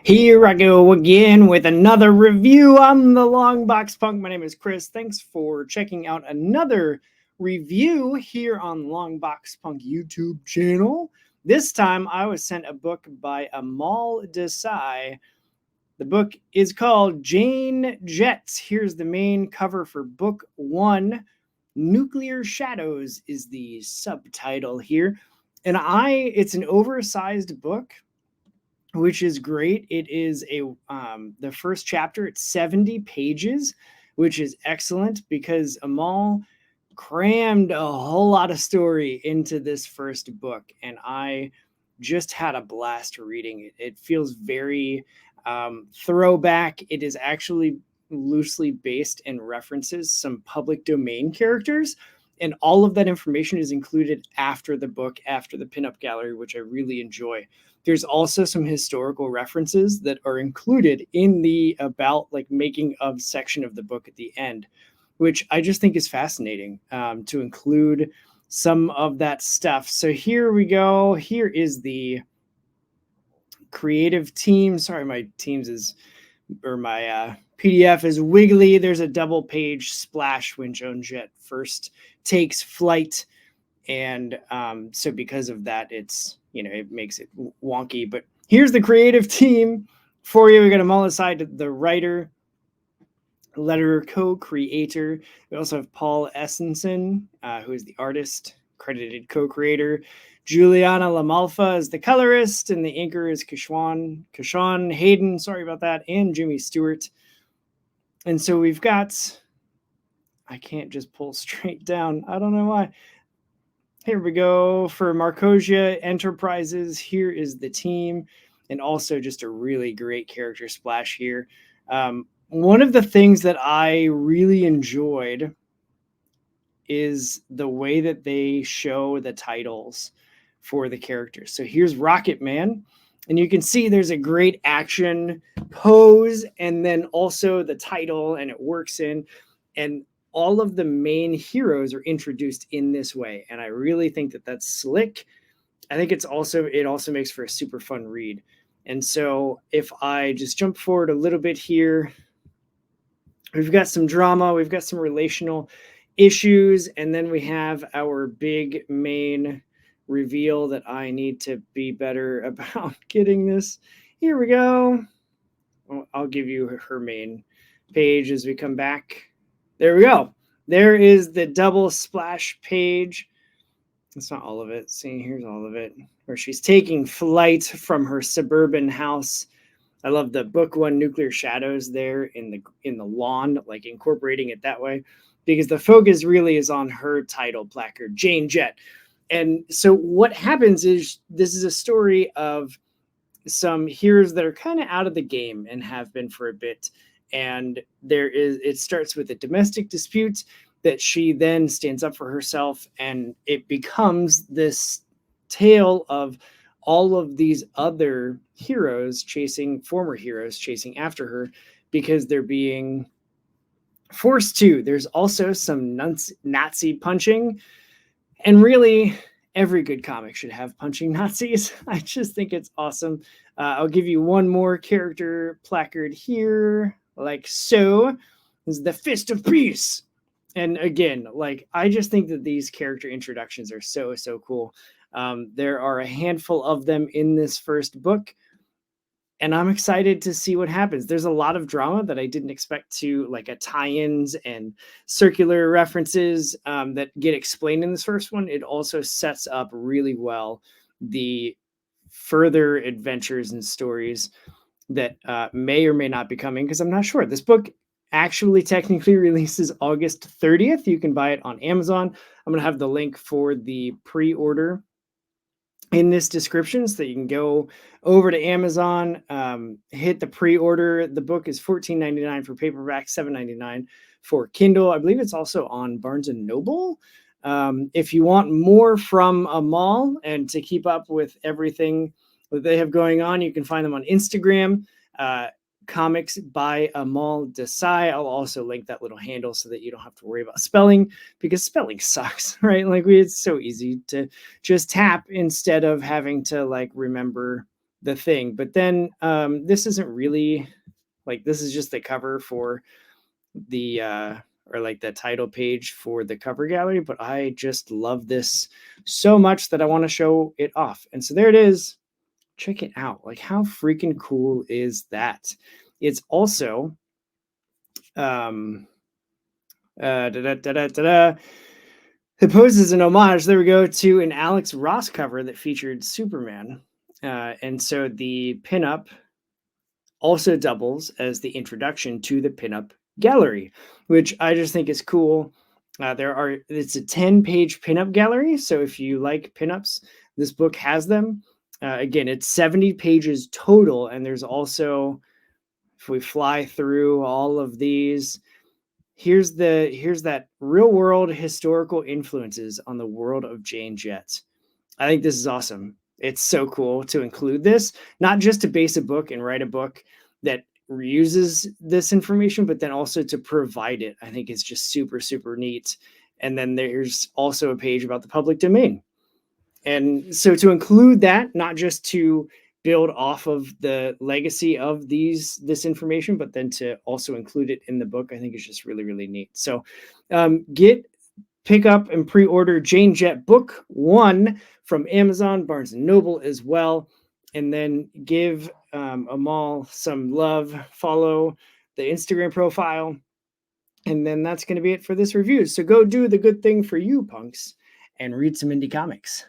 Here I go again with another review on the Long Box Punk. My name is Chris. Thanks for checking out another review here on Long Box Punk YouTube channel. This time I was sent a book by Amal Desai. The book is called Jane Jets. Here's the main cover for book one. Nuclear Shadows is the subtitle here. And it's an oversized book, which is great. It is the first chapter. It's 70 pages, which is excellent because Amal crammed a whole lot of story into this first book, and I just had a blast reading it. It feels very throwback. It is actually loosely based and references some public domain characters, and all of that information is included after the book, after the pinup gallery, which I really enjoy. There's also some historical references that are included in the about like making of section of the book at the end, which I just think is fascinating to include some of that stuff. So here we go. Here is the creative team. Sorry, my PDF is wiggly. There's a double page splash when Joan Jett first takes flight. And so because of that, it makes it wonky. But here's the creative team for you. We got Amal Desai, the writer, letterer, co-creator. We also have Paul Essenson, who is the artist, credited co-creator. Juliana Lamalfa is the colorist, and the inker is Kashawn Hayden, sorry about that, and Jimmy Stewart. And so we've got, I can't just pull straight down. I don't know why. Here we go for Marcosia Enterprises. Here is the team, and also just a really great character splash here. One of the things that I really enjoyed is the way that they show the titles for the characters. So here's Rocket Man, and you can see there's a great action pose, and then also the title, and it works in, and all of the main heroes are introduced in this way. And I really think that that's slick. I think it also makes for a super fun read. And so if I just jump forward a little bit here, we've got some drama, we've got some relational issues, and then we have our big main reveal that I need to be better about getting this. Here we go. I'll give you her main page as we come back. There we go. There is the double splash page. That's not all of it. See, here's all of it, where she's taking flight from her suburban house. I love the book one, Nuclear Shadows, there in the lawn, like incorporating it that way, because the focus really is on her title placard, Jane Jett. And so what happens is this is a story of some heroes that are kind of out of the game and have been for a bit. And it starts with a domestic dispute that she then stands up for herself, and it becomes this tale of all of these other former heroes chasing after her because they're being forced to. There's also some Nazi punching, and really every good comic should have punching Nazis. I just think it's awesome. I'll give you one more character placard here, like so. This is the Fist of Peace. And again, like, I just think that these character introductions are so cool. There are a handful of them in this first book, and I'm excited to see what happens. There's a lot of drama that I didn't expect to, like a tie-ins and circular references that get explained in this first one. It also sets up really well the further adventures and stories that may or may not be coming, because I'm not sure. This book actually technically releases August 30th. You can buy it on Amazon. I'm going to have the link for the pre-order in this description so that you can go over to Amazon, hit the pre-order. The book is $14.99 for paperback, $7.99 for Kindle. I believe it's also on Barnes & Noble. If you want more from Amal and to keep up with everything that they have going on, you can find them on Instagram, Comics by Amal Desai. I'll also link that little handle so that you don't have to worry about spelling, because spelling sucks, right? Like, it's so easy to just tap instead of having to like remember the thing. But then this isn't really like, this is just the cover for the or like the title page for the cover gallery, but I just love this so much that I want to show it off. And so there it is. Check it out. Like, how freaking cool is that? It's also da, da, da, da, da, da. It poses an homage, there we go, to an Alex Ross cover that featured Superman. And so the pinup also doubles as the introduction to the pinup gallery, which I just think is cool. It's a 10-page pinup gallery. So if you like pinups, this book has them. Again, it's 70 pages total. And there's also, if we fly through all of these, here's that real world historical influences on the world of Jane Jett. I think this is awesome. It's so cool to include this, not just to base a book and write a book that reuses this information, but then also to provide it. I think it's just super, super neat. And then there's also a page about the public domain. And so to include that, not just to build off of the legacy of this information, but then to also include it in the book, I think is just really, really neat. So pick up and pre-order Jane Jett Book 1 from Amazon, Barnes & Noble as well. And then give Amal some love, follow the Instagram profile. And then that's going to be it for this review. So go do the good thing for you, punks, and read some indie comics.